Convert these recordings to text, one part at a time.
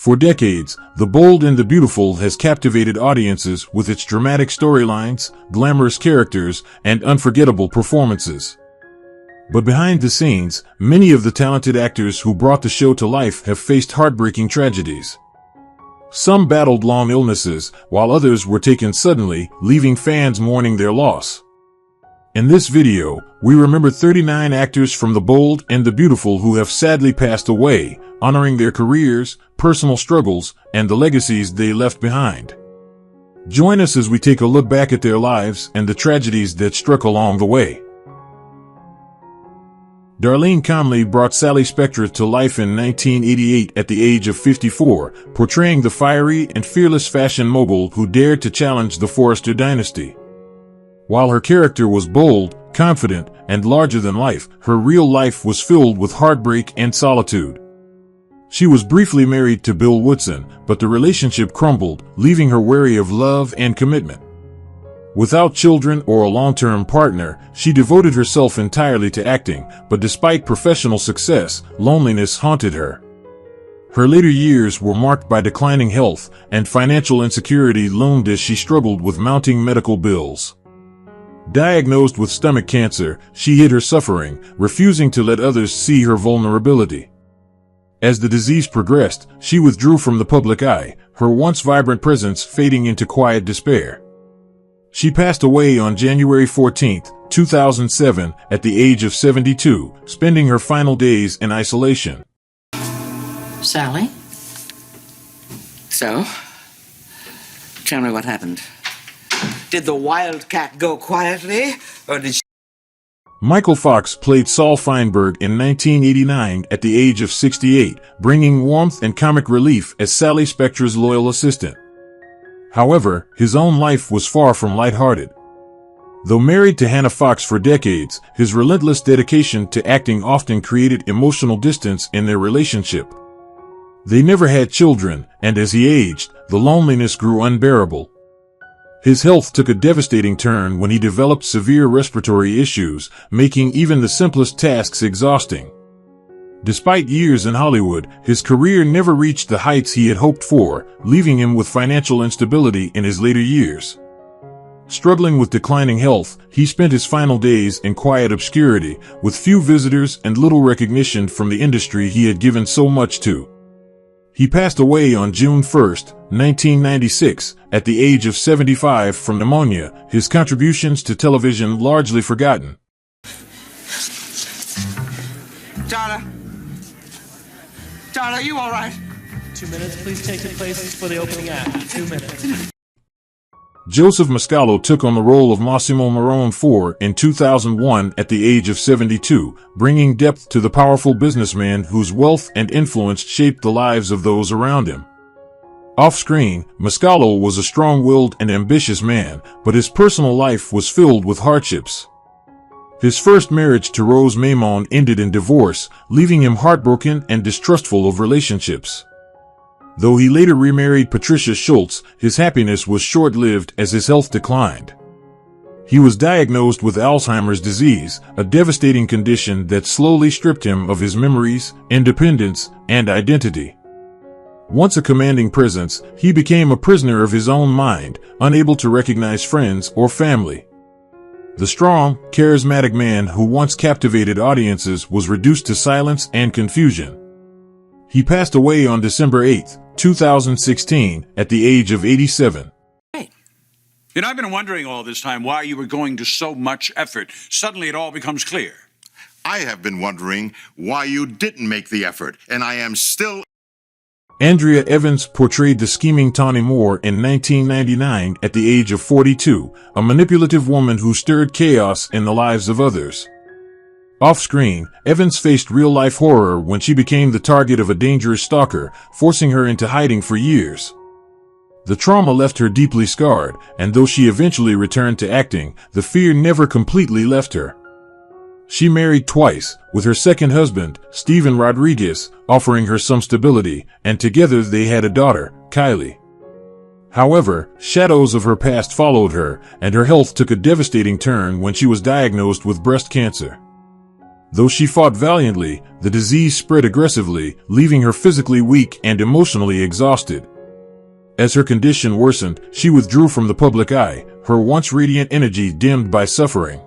For decades, The Bold and the Beautiful has captivated audiences with its dramatic storylines, glamorous characters, and unforgettable performances. But behind the scenes, many of the talented actors who brought the show to life have faced heartbreaking tragedies. Some battled long illnesses, while others were taken suddenly, leaving fans mourning their loss. In this video, we remember 39 actors from The Bold and the Beautiful who have sadly passed away, honoring their careers, personal struggles, and the legacies they left behind. Join us as we take a look back at their lives and the tragedies that struck along the way. Darlene Conley brought Sally Spectre to life in 1988 at the age of 54, portraying the fiery and fearless fashion mogul who dared to challenge the Forrester dynasty. While her character was bold, confident, and larger than life, her real life was filled with heartbreak and solitude. She was briefly married to Bill Woodson, but the relationship crumbled, leaving her wary of love and commitment. Without children or a long-term partner, she devoted herself entirely to acting, but despite professional success, loneliness haunted her. Her later years were marked by declining health, and financial insecurity loomed as she struggled with mounting medical bills. Diagnosed with stomach cancer, she hid her suffering, refusing to let others see her vulnerability. As the disease progressed, she withdrew from the public eye, her once vibrant presence fading into quiet despair. She passed away on January 14, 2007, at the age of 72, spending her final days in isolation. Sally? So? Tell me what happened. Did the wildcat go quietly, or did she... Michael Fox played Saul Feinberg in 1989 at the age of 68, bringing warmth and comic relief as Sally Spectre's loyal assistant. However, his own life was far from lighthearted. Though married to Hannah Fox for decades, his relentless dedication to acting often created emotional distance in their relationship. They never had children, and as he aged, the loneliness grew unbearable. His health took a devastating turn when he developed severe respiratory issues, making even the simplest tasks exhausting. Despite years in Hollywood, his career never reached the heights he had hoped for, leaving him with financial instability in his later years. Struggling with declining health, he spent his final days in quiet obscurity, with few visitors and little recognition from the industry he had given so much to. He passed away on June 1, 1996, at the age of 75 from pneumonia, his contributions to television largely forgotten. Darla, are you all right? 2 minutes, please take your places for the opening act. 2 minutes. Joseph Mascolo took on the role of Massimo Marone IV in 2001 at the age of 72, bringing depth to the powerful businessman whose wealth and influence shaped the lives of those around him. Off-screen, Mascolo was a strong-willed and ambitious man, but his personal life was filled with hardships. His first marriage to Rose Maimon ended in divorce, leaving him heartbroken and distrustful of relationships. Though he later remarried Patricia Schultz, his happiness was short-lived as his health declined. He was diagnosed with Alzheimer's disease, a devastating condition that slowly stripped him of his memories, independence, and identity. Once a commanding presence, he became a prisoner of his own mind, unable to recognize friends or family. The strong, charismatic man who once captivated audiences was reduced to silence and confusion. He passed away on December 8, 2016, at the age of 87. You know, I've been wondering all this time why you were going to so much effort. Suddenly it all becomes clear. I have been wondering why you didn't make the effort, and I am still... Andrea Evans portrayed the scheming Tawny Moore in 1999 at the age of 42, a manipulative woman who stirred chaos in the lives of others. Off-screen, Evans faced real-life horror when she became the target of a dangerous stalker, forcing her into hiding for years. The trauma left her deeply scarred, and though she eventually returned to acting, the fear never completely left her. She married twice, with her second husband, Steven Rodriguez, offering her some stability, and together they had a daughter, Kylie. However, shadows of her past followed her, and her health took a devastating turn when she was diagnosed with breast cancer. Though she fought valiantly, the disease spread aggressively, leaving her physically weak and emotionally exhausted. As her condition worsened, she withdrew from the public eye, her once radiant energy dimmed by suffering.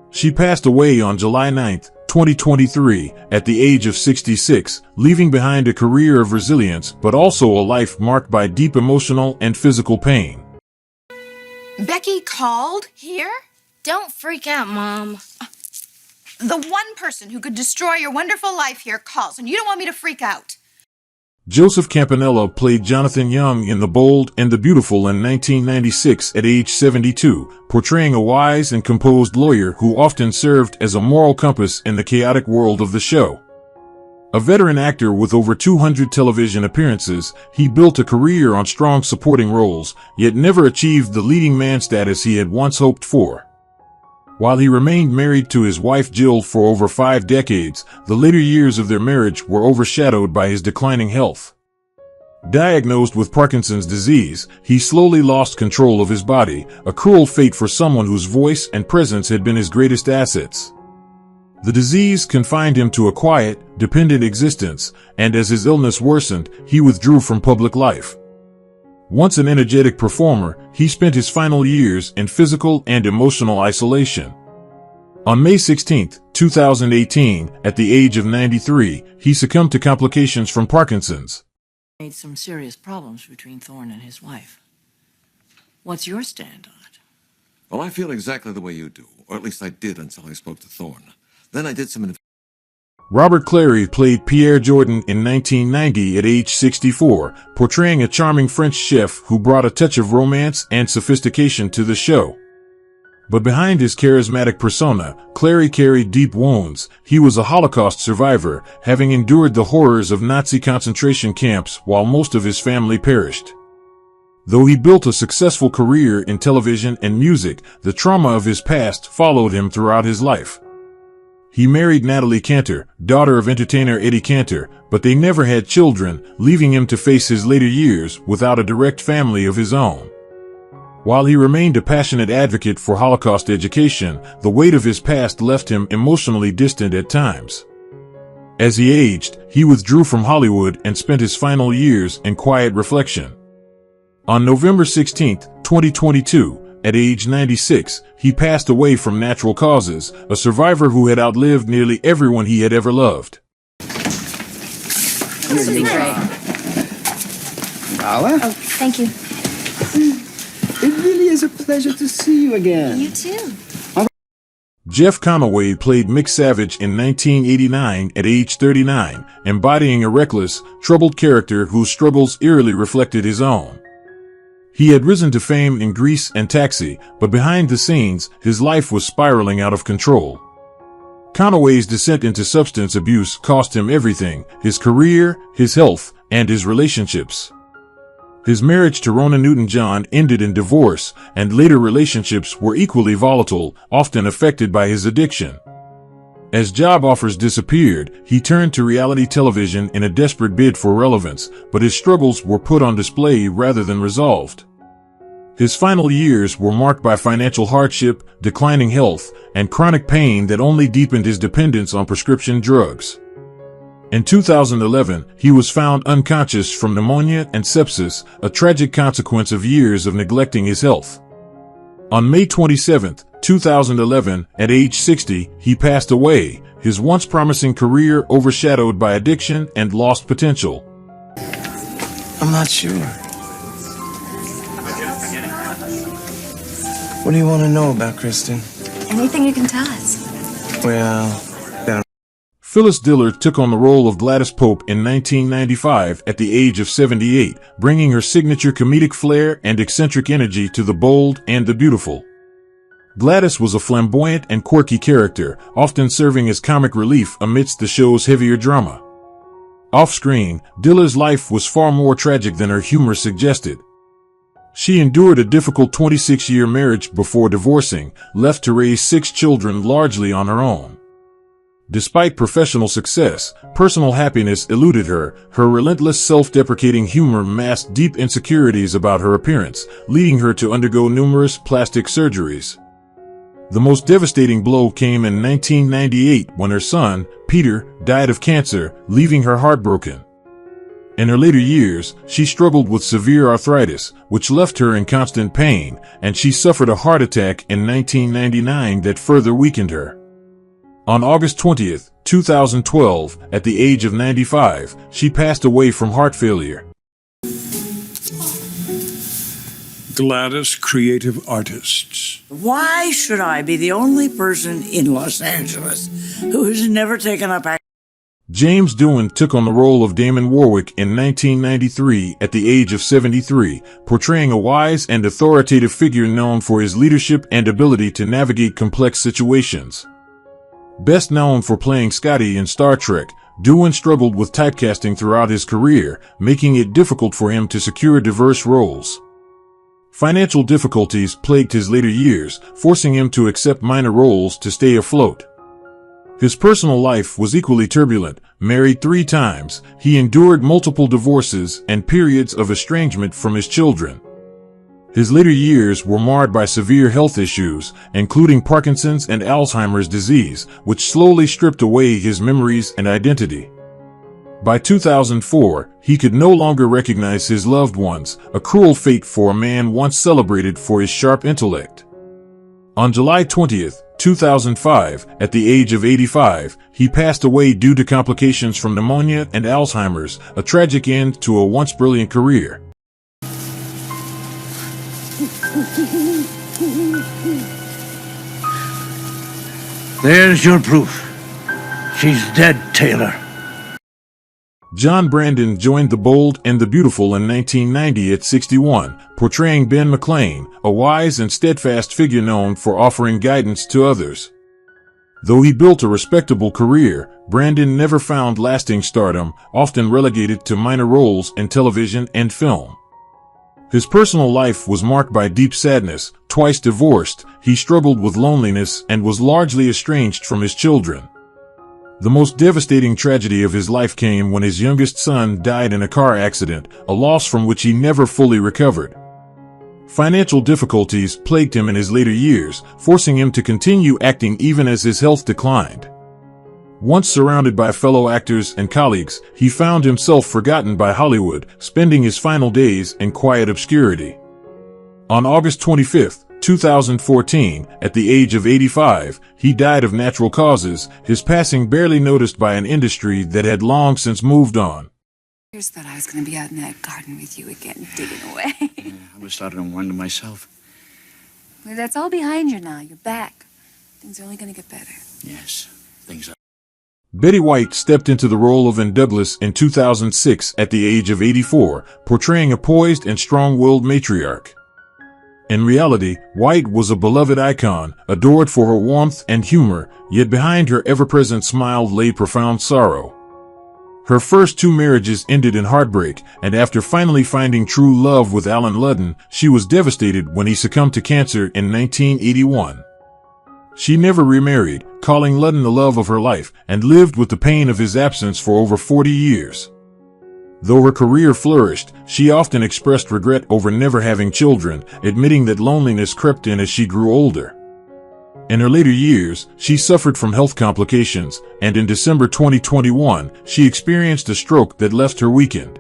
She passed away on July 9, 2023, at the age of 66, leaving behind a career of resilience but also a life marked by deep emotional and physical pain. Becky called here? Don't freak out, Mom. The one person who could destroy your wonderful life here calls, and you don't want me to freak out. Joseph Campanella played Jonathan Young in The Bold and the Beautiful in 1996 at age 72, portraying a wise and composed lawyer who often served as a moral compass in the chaotic world of the show. A veteran actor with over 200 television appearances, he built a career on strong supporting roles, yet never achieved the leading man status he had once hoped for. While he remained married to his wife Jill for over 5 decades, the later years of their marriage were overshadowed by his declining health. Diagnosed with Parkinson's disease, he slowly lost control of his body, a cruel fate for someone whose voice and presence had been his greatest assets. The disease confined him to a quiet, dependent existence, and as his illness worsened, he withdrew from public life. Once an energetic performer, he spent his final years in physical and emotional isolation. On May 16, 2018, at the age of 93, he succumbed to complications from Parkinson's. Made some serious problems between Thorne and his wife. What's your stand on it? Well, I feel exactly the way you do, or at least I did until I spoke to Thorne. Then I did some... Robert Clary played Pierre Jordan in 1990 at age 64, portraying a charming French chef who brought a touch of romance and sophistication to the show. But behind his charismatic persona, Clary carried deep wounds. He was a Holocaust survivor, having endured the horrors of Nazi concentration camps while most of his family perished. Though he built a successful career in television and music, the trauma of his past followed him throughout his life. He married Natalie Cantor, daughter of entertainer Eddie Cantor, but they never had children, leaving him to face his later years without a direct family of his own. While he remained a passionate advocate for Holocaust education, the weight of his past left him emotionally distant at times. As he aged, he withdrew from Hollywood and spent his final years in quiet reflection. On November 16, 2022, at age 96, he passed away from natural causes, a survivor who had outlived nearly everyone he had ever loved. This would be great. Paula? Oh, thank you. It really is a pleasure to see you again. You too. Jeff Conaway played Mick Savage in 1989 at age 39, embodying a reckless, troubled character whose struggles eerily reflected his own. He had risen to fame in Grease and Taxi, but behind the scenes, his life was spiraling out of control. Conaway's descent into substance abuse cost him everything: his career, his health, and his relationships. His marriage to Rona Newton-John ended in divorce, and later relationships were equally volatile, often affected by his addiction. As job offers disappeared, he turned to reality television in a desperate bid for relevance, but his struggles were put on display rather than resolved. His final years were marked by financial hardship, declining health, and chronic pain that only deepened his dependence on prescription drugs. In 2011, he was found unconscious from pneumonia and sepsis, a tragic consequence of years of neglecting his health. On May 27, 2011, at age 60, he passed away, his once promising career overshadowed by addiction and lost potential. I'm not sure. What do you want to know about Kristen? Anything you can tell us. Well, Phyllis Diller took on the role of Gladys Pope in 1995 at the age of 78, bringing her signature comedic flair and eccentric energy to The Bold and the Beautiful. Gladys was a flamboyant and quirky character, often serving as comic relief amidst the show's heavier drama. Off-screen, Diller's life was far more tragic than her humor suggested. She endured a difficult 26-year marriage before divorcing, left to raise 6 children largely on her own. Despite professional success, personal happiness eluded her. Her relentless self-deprecating humor masked deep insecurities about her appearance, leading her to undergo numerous plastic surgeries. The most devastating blow came in 1998 when her son, Peter, died of cancer, leaving her heartbroken. In her later years, she struggled with severe arthritis, which left her in constant pain, and she suffered a heart attack in 1999 that further weakened her. On August 20, 2012, at the age of 95, she passed away from heart failure. Gladys Creative Artists. Why should I be the only person in Los Angeles who has never taken up acting? James Doohan took on the role of Damon Warwick in 1993 at the age of 73, portraying a wise and authoritative figure known for his leadership and ability to navigate complex situations. Best known for playing Scotty in Star Trek, Doohan struggled with typecasting throughout his career, making it difficult for him to secure diverse roles. Financial difficulties plagued his later years, forcing him to accept minor roles to stay afloat. His personal life was equally turbulent. Married 3 times, he endured multiple divorces and periods of estrangement from his children. His later years were marred by severe health issues, including Parkinson's and Alzheimer's disease, which slowly stripped away his memories and identity. By 2004, he could no longer recognize his loved ones, a cruel fate for a man once celebrated for his sharp intellect. On July 20, 2005, at the age of 85, he passed away due to complications from pneumonia and Alzheimer's, a tragic end to a once brilliant career. There's your proof. She's dead, Taylor. John Brandon joined The Bold and the Beautiful in 1990 at 61, portraying Ben McLean, a wise and steadfast figure known for offering guidance to others. Though he built a respectable career, Brandon never found lasting stardom, often relegated to minor roles in television and film. His personal life was marked by deep sadness. Twice divorced, he struggled with loneliness and was largely estranged from his children. The most devastating tragedy of his life came when his youngest son died in a car accident, a loss from which he never fully recovered. Financial difficulties plagued him in his later years, forcing him to continue acting even as his health declined. Once surrounded by fellow actors and colleagues, he found himself forgotten by Hollywood, spending his final days in quiet obscurity. On August 25, 2014, at the age of 85, he died of natural causes, his passing barely noticed by an industry that had long since moved on. I just thought I was going to be out in that garden with you again, digging away. I was starting to wonder myself. Well, that's all behind you now. You're back. Things are only going to get better. Yes, things are. Betty White stepped into the role of Anne Douglas in 2006 at the age of 84, portraying a poised and strong-willed matriarch. In reality, White was a beloved icon, adored for her warmth and humor, yet behind her ever-present smile lay profound sorrow. Her first 2 marriages ended in heartbreak, and after finally finding true love with Alan Ludden, she was devastated when he succumbed to cancer in 1981. She never remarried, calling Ludden the love of her life, and lived with the pain of his absence for over 40 years. Though her career flourished, she often expressed regret over never having children, admitting that loneliness crept in as she grew older. In her later years, she suffered from health complications, and in December 2021, she experienced a stroke that left her weakened.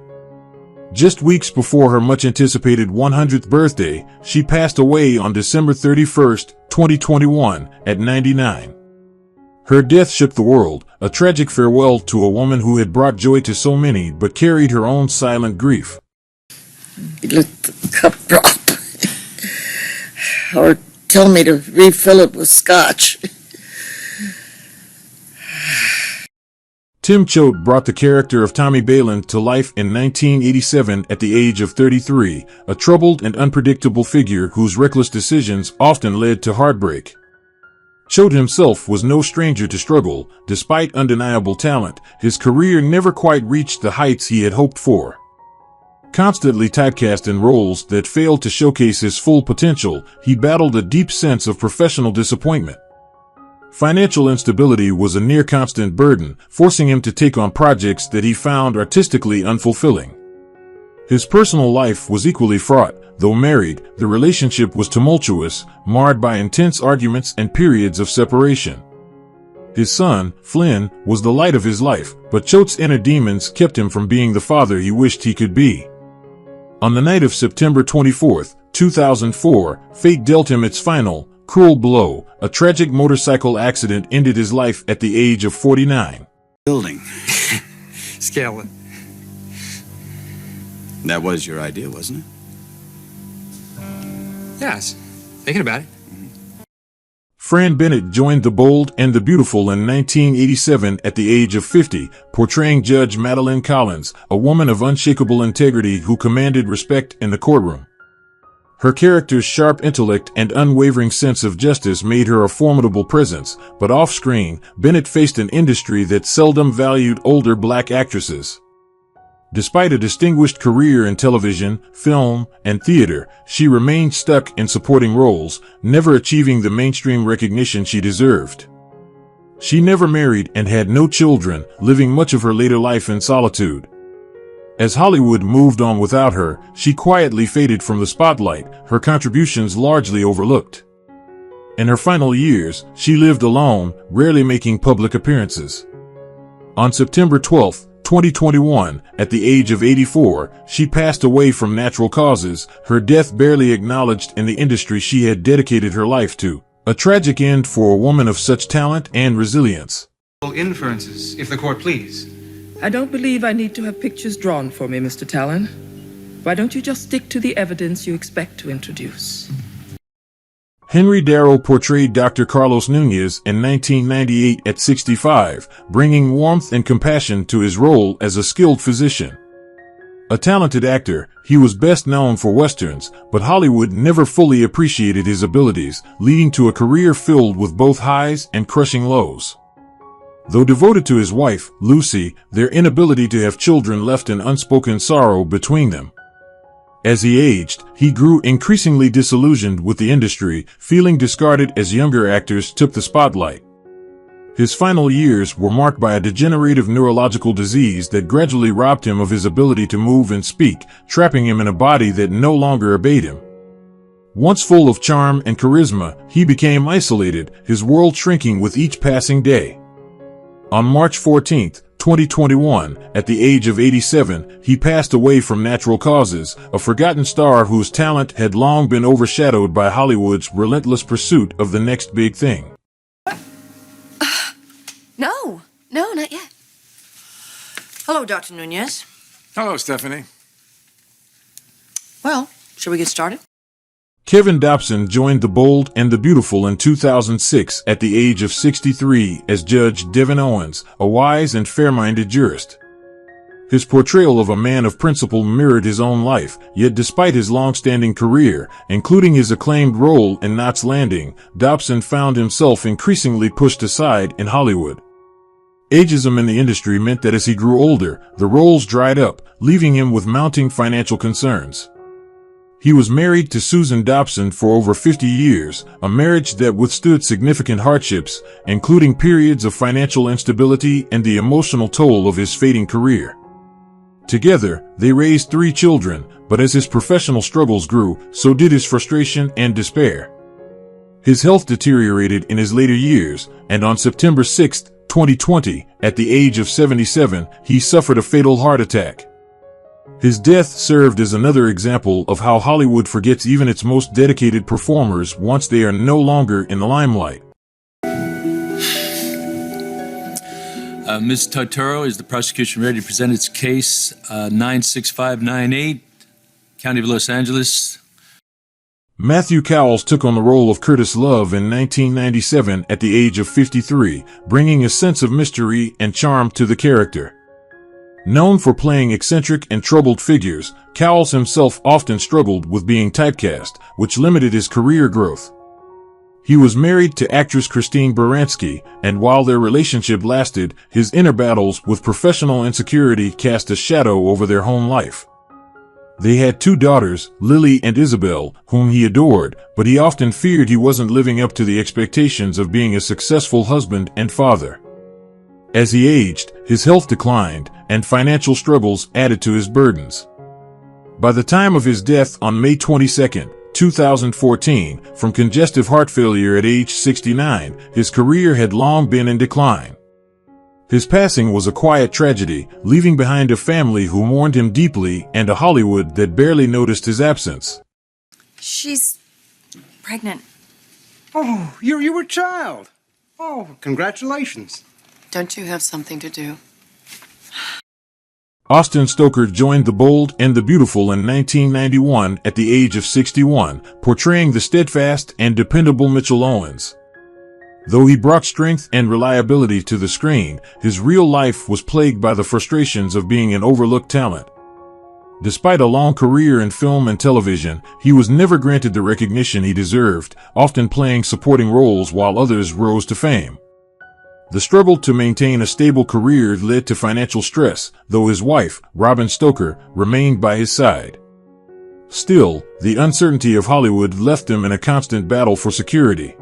Just weeks before her much-anticipated 100th birthday, she passed away on December 31, 2021, at 99. Her death shook the world, a tragic farewell to a woman who had brought joy to so many but carried her own silent grief. Let the cup drop. Or tell me to refill it with scotch. Tim Choate brought the character of Tommy Balin to life in 1987 at the age of 33, a troubled and unpredictable figure whose reckless decisions often led to heartbreak. Choate himself was no stranger to struggle. Despite undeniable talent, his career never quite reached the heights he had hoped for. Constantly typecast in roles that failed to showcase his full potential, he battled a deep sense of professional disappointment. Financial instability was a near-constant burden, forcing him to take on projects that he found artistically unfulfilling. His personal life was equally fraught. Though married, the relationship was tumultuous, marred by intense arguments and periods of separation. His son, Flynn, was the light of his life, but Choate's inner demons kept him from being the father he wished he could be. On the night of September 24, 2004, fate dealt him its final, cruel blow. A tragic motorcycle accident ended his life at the age of 49. Building. Scale it. That was your idea, wasn't it? Yes. Thinking about it. Fran Bennett joined The Bold and the Beautiful in 1987 at the age of 50, portraying Judge Madeline Collins, a woman of unshakable integrity who commanded respect in the courtroom. Her character's sharp intellect and unwavering sense of justice made her a formidable presence, but off-screen, Bennett faced an industry that seldom valued older black actresses. Despite a distinguished career in television, film, and theater, she remained stuck in supporting roles, never achieving the mainstream recognition she deserved. She never married and had no children, living much of her later life in solitude. As Hollywood moved on without her, she quietly faded from the spotlight, her contributions largely overlooked. In her final years, she lived alone, rarely making public appearances. On September 12, 2021, at the age of 84, she passed away from natural causes, her death barely acknowledged in the industry she had dedicated her life to. A tragic end for a woman of such talent and resilience. Inferences, if the court please. I don't believe I need to have pictures drawn for me, Mr. Talon. Why don't you just stick to the evidence you expect to introduce? Henry Darrow portrayed Dr. Carlos Nunez in 1998 at 65, bringing warmth and compassion to his role as a skilled physician. A talented actor, he was best known for westerns, but Hollywood never fully appreciated his abilities, leading to a career filled with both highs and crushing lows. Though devoted to his wife, Lucy, their inability to have children left an unspoken sorrow between them. As he aged, he grew increasingly disillusioned with the industry, feeling discarded as younger actors took the spotlight. His final years were marked by a degenerative neurological disease that gradually robbed him of his ability to move and speak, trapping him in a body that no longer obeyed him. Once full of charm and charisma, he became isolated, his world shrinking with each passing day. On March 14, 2021, at the age of 87, he passed away from natural causes, a forgotten star whose talent had long been overshadowed by Hollywood's relentless pursuit of the next big thing. No, not yet. Hello, Dr. Nunez. Hello, Stephanie. Well, shall we get started? Kevin Dobson joined The Bold and the Beautiful in 2006 at the age of 63 as Judge Devin Owens, a wise and fair-minded jurist. His portrayal of a man of principle mirrored his own life, yet despite his long-standing career, including his acclaimed role in Knots Landing, Dobson found himself increasingly pushed aside in Hollywood. Ageism in the industry meant that as he grew older, the roles dried up, leaving him with mounting financial concerns. He was married to Susan Dobson for over 50 years, a marriage that withstood significant hardships, including periods of financial instability and the emotional toll of his fading career. Together, they raised 3 children, but as his professional struggles grew, so did his frustration and despair. His health deteriorated in his later years, and on September 6, 2020, at the age of 77, he suffered a fatal heart attack. His death served as another example of how Hollywood forgets even its most dedicated performers once they are no longer in the limelight. Ms. Totoro, is the prosecution ready to present its case? 96598, County of Los Angeles. Matthew Cowles took on the role of Curtis Love in 1997 at the age of 53, bringing a sense of mystery and charm to the character. Known for playing eccentric and troubled figures, Cowles himself often struggled with being typecast, which limited his career growth. He was married to actress Christine Baranski, and while their relationship lasted, his inner battles with professional insecurity cast a shadow over their home life. They had 2 daughters, Lily and Isabel, whom he adored, but he often feared he wasn't living up to the expectations of being a successful husband and father. As he aged, his health declined, and financial struggles added to his burdens. By the time of his death on May 22, 2014, from congestive heart failure at age 69, his career had long been in decline. His passing was a quiet tragedy, leaving behind a family who mourned him deeply and a Hollywood that barely noticed his absence. She's pregnant. Oh, you were a child. Oh, congratulations. Don't you have something to do? Austin Stoker joined The Bold and the Beautiful in 1991 at the age of 61, portraying the steadfast and dependable Mitchell Owens. Though he brought strength and reliability to the screen, his real life was plagued by the frustrations of being an overlooked talent. Despite a long career in film and television, he was never granted the recognition he deserved, often playing supporting roles while others rose to fame. The struggle to maintain a stable career led to financial stress, though his wife, Robin Stoker, remained by his side. Still, the uncertainty of Hollywood left him in a constant battle for security.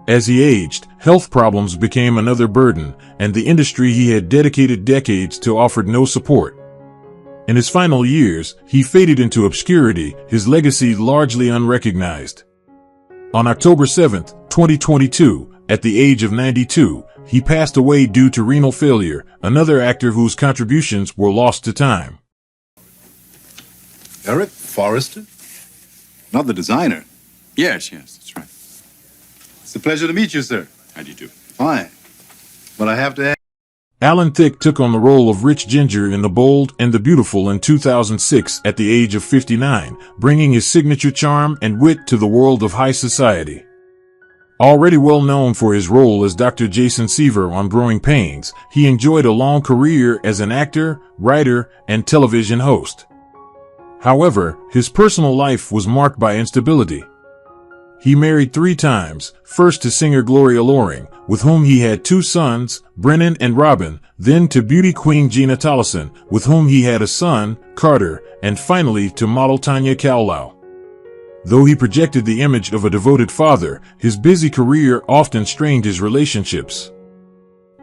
As he aged, health problems became another burden, and the industry he had dedicated decades to offered no support. In his final years, he faded into obscurity, his legacy largely unrecognized. On October 7, 2022, at the age of 92, he passed away due to renal failure, another actor whose contributions were lost to time. Eric Forrester? Not the designer. Yes, that's right. It's a pleasure to meet you, sir. How do you do? Fine. But I have to ask... Alan Thicke took on the role of Rich Ginger in The Bold and the Beautiful in 2006 at the age of 59, bringing his signature charm and wit to the world of high society. Already well known for his role as Dr. Jason Seaver on Growing Pains, he enjoyed a long career as an actor, writer, and television host. However, his personal life was marked by instability. He married 3 times, first to singer Gloria Loring, with whom he had 2 sons, Brennan and Robin, then to beauty queen Gina Tollison, with whom he had a son, Carter, and finally to model Tanya Cowles. Though he projected the image of a devoted father, his busy career often strained his relationships.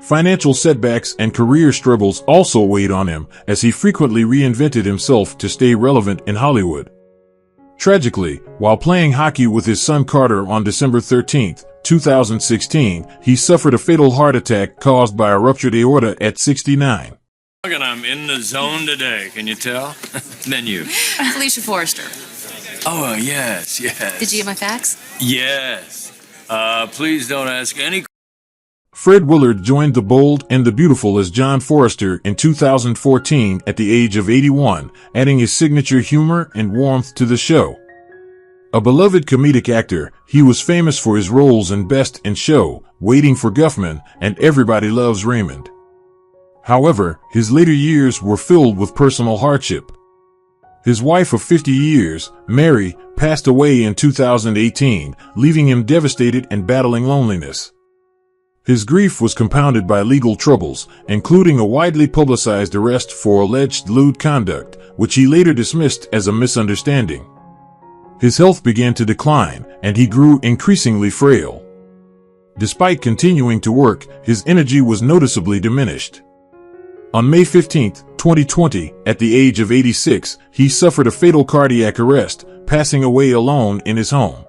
Financial setbacks and career struggles also weighed on him, as he frequently reinvented himself to stay relevant in Hollywood. Tragically, while playing hockey with his son Carter on December 13, 2016, he suffered a fatal heart attack caused by a ruptured aorta at 69. And I'm in the zone today, can you tell? Then you. Felicia Forrester. Oh, yes. Did you get my fax? Yes. Please don't ask any... Fred Willard joined The Bold and the Beautiful as John Forrester in 2014 at the age of 81, adding his signature humor and warmth to the show. A beloved comedic actor, he was famous for his roles in Best in Show, Waiting for Guffman, and Everybody Loves Raymond. However, his later years were filled with personal hardship. His wife of 50 years, Mary, passed away in 2018, leaving him devastated and battling loneliness. His grief was compounded by legal troubles, including a widely publicized arrest for alleged lewd conduct, which he later dismissed as a misunderstanding. His health began to decline, and he grew increasingly frail. Despite continuing to work, his energy was noticeably diminished. On May 15, 2020, at the age of 86, he suffered a fatal cardiac arrest, passing away alone in his home.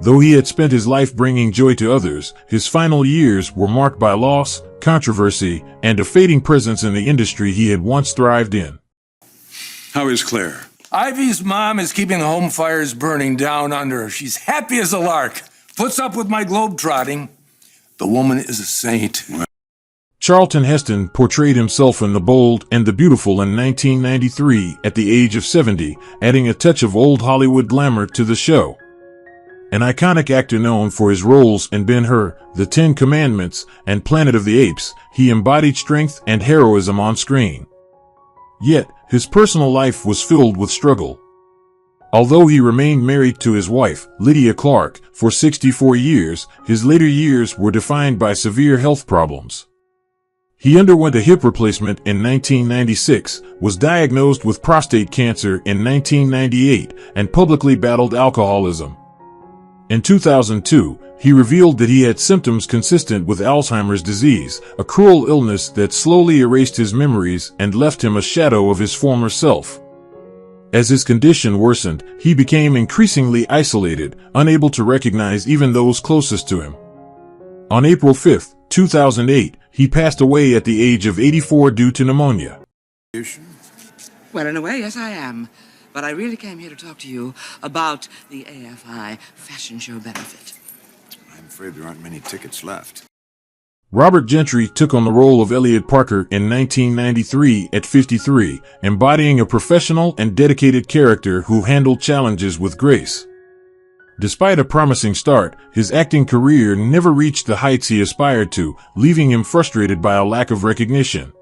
Though he had spent his life bringing joy to others, his final years were marked by loss, controversy, and a fading presence in the industry he had once thrived in. How is Claire? Ivy's mom is keeping the home fires burning down under her. She's happy as a lark. Puts up with my globe-trotting. The woman is a saint. Charlton Heston portrayed himself in The Bold and the Beautiful in 1993 at the age of 70, adding a touch of old Hollywood glamour to the show. An iconic actor known for his roles in Ben-Hur, The 10 Commandments, and Planet of the Apes, he embodied strength and heroism on screen. Yet, his personal life was filled with struggle. Although he remained married to his wife, Lydia Clark, for 64 years, his later years were defined by severe health problems. He underwent a hip replacement in 1996, was diagnosed with prostate cancer in 1998, and publicly battled alcoholism. In 2002, he revealed that he had symptoms consistent with Alzheimer's disease, a cruel illness that slowly erased his memories and left him a shadow of his former self. As his condition worsened, he became increasingly isolated, unable to recognize even those closest to him. On April 5, 2008, he passed away at the age of 84 due to pneumonia. Well, in a way, yes, I am. But I really came here to talk to you about the AFI fashion show benefit. I'm afraid there aren't many tickets left. Robert Gentry took on the role of Elliot Parker in 1993 at 53, embodying a professional and dedicated character who handled challenges with grace. Despite a promising start, his acting career never reached the heights he aspired to, leaving him frustrated by a lack of recognition.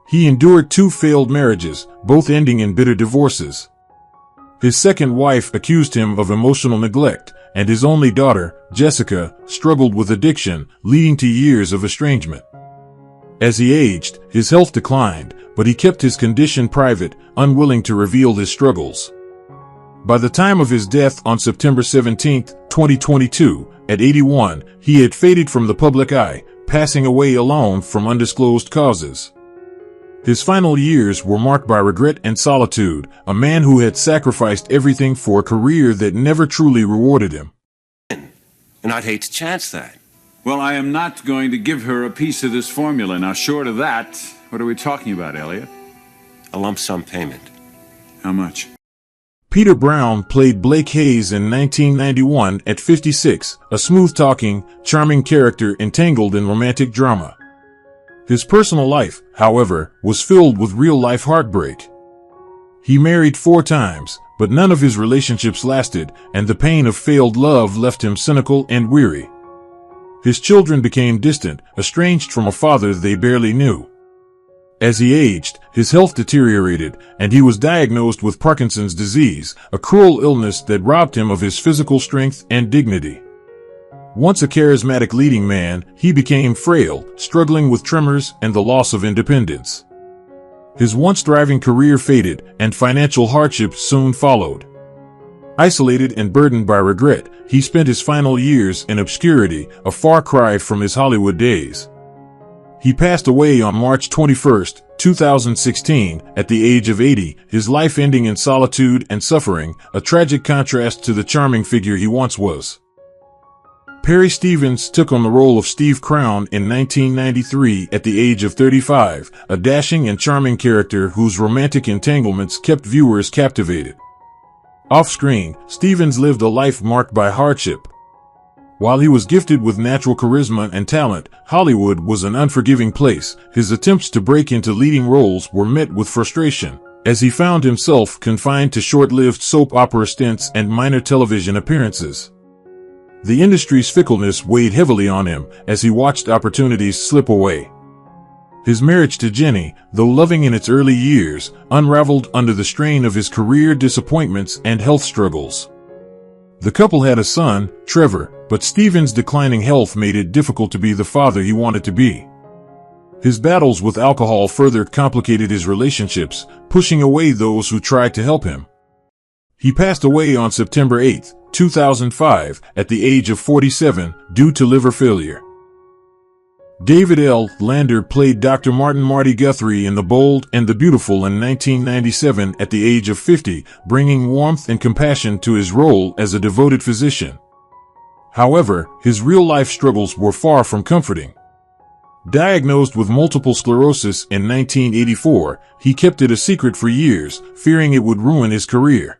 He endured 2 failed marriages, both ending in bitter divorces. His second wife accused him of emotional neglect, and his only daughter, Jessica, struggled with addiction, leading to years of estrangement. As he aged, his health declined, but he kept his condition private, unwilling to reveal his struggles. By the time of his death on September 17, 2022, at 81, he had faded from the public eye, passing away alone from undisclosed causes. His final years were marked by regret and solitude, a man who had sacrificed everything for a career that never truly rewarded him. And I'd hate to chance that. Well, I am not going to give her a piece of this formula. Now, short of that, what are we talking about, Elliot? A lump sum payment. How much? Peter Brown played Blake Hayes in 1991 at 56, a smooth-talking, charming character entangled in romantic drama. His personal life, however, was filled with real-life heartbreak. He married 4 times, but none of his relationships lasted, and the pain of failed love left him cynical and weary. His children became distant, estranged from a father they barely knew. As he aged, his health deteriorated, and he was diagnosed with Parkinson's disease, a cruel illness that robbed him of his physical strength and dignity. Once a charismatic leading man, he became frail, struggling with tremors and the loss of independence. His once thriving career faded, and financial hardships soon followed. Isolated and burdened by regret, he spent his final years in obscurity, a far cry from his Hollywood days. He passed away on March 21, 2016, at the age of 80, his life ending in solitude and suffering, a tragic contrast to the charming figure he once was. Perry Stevens took on the role of Steve Crown in 1993 at the age of 35, a dashing and charming character whose romantic entanglements kept viewers captivated. Off-screen, Stevens lived a life marked by hardship. While he was gifted with natural charisma and talent, Hollywood was an unforgiving place. His attempts to break into leading roles were met with frustration, as he found himself confined to short-lived soap opera stints and minor television appearances. The industry's fickleness weighed heavily on him as he watched opportunities slip away. His marriage to Jenny, though loving in its early years, unraveled under the strain of his career disappointments and health struggles. The couple had a son, Trevor, but Stevens' declining health made it difficult to be the father he wanted to be. His battles with alcohol further complicated his relationships, pushing away those who tried to help him. He passed away on September 8, 2005, at the age of 47, due to liver failure. David L. Lander played Dr. Martin Marty Guthrie in The Bold and the Beautiful in 1997 at the age of 50, bringing warmth and compassion to his role as a devoted physician. However, his real-life struggles were far from comforting. Diagnosed with multiple sclerosis in 1984, he kept it a secret for years, fearing it would ruin his career.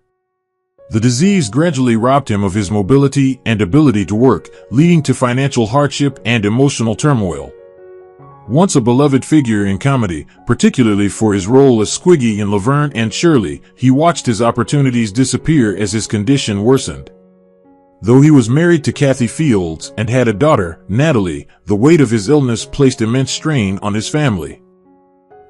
The disease gradually robbed him of his mobility and ability to work, leading to financial hardship and emotional turmoil. Once a beloved figure in comedy, particularly for his role as Squiggy in Laverne and Shirley, he watched his opportunities disappear as his condition worsened. Though he was married to Kathy Fields and had a daughter, Natalie, the weight of his illness placed immense strain on his family.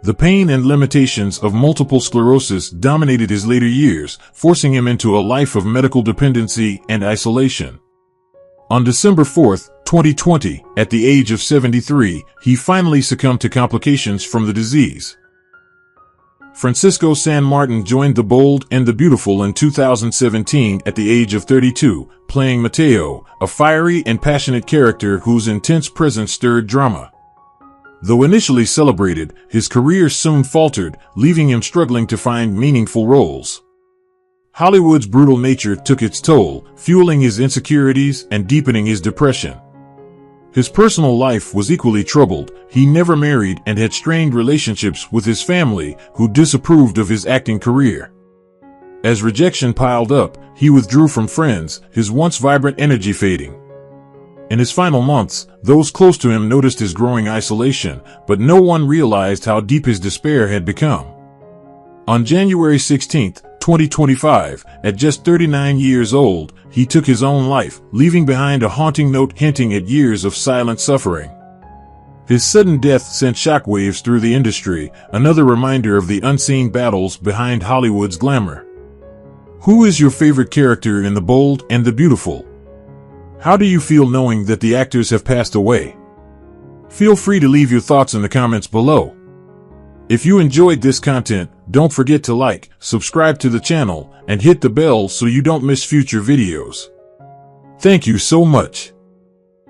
The pain and limitations of multiple sclerosis dominated his later years, forcing him into a life of medical dependency and isolation. On December 4, 2020, at the age of 73, he finally succumbed to complications from the disease. Francisco San Martin joined The Bold and the Beautiful in 2017 at the age of 32, playing Mateo, a fiery and passionate character whose intense presence stirred drama. Though initially celebrated, his career soon faltered, leaving him struggling to find meaningful roles. Hollywood's brutal nature took its toll, fueling his insecurities and deepening his depression. His personal life was equally troubled. He never married and had strained relationships with his family, who disapproved of his acting career. As rejection piled up, he withdrew from friends, his once vibrant energy fading. In his final months, those close to him noticed his growing isolation, but no one realized how deep his despair had become. On January 16, 2025, at just 39 years old, he took his own life, leaving behind a haunting note hinting at years of silent suffering. His sudden death sent shockwaves through the industry, another reminder of the unseen battles behind Hollywood's glamour. Who is your favorite character in The Bold and the Beautiful? How do you feel knowing that the actors have passed away? Feel free to leave your thoughts in the comments below. If you enjoyed this content, don't forget to like, subscribe to the channel, and hit the bell so you don't miss future videos. Thank you so much.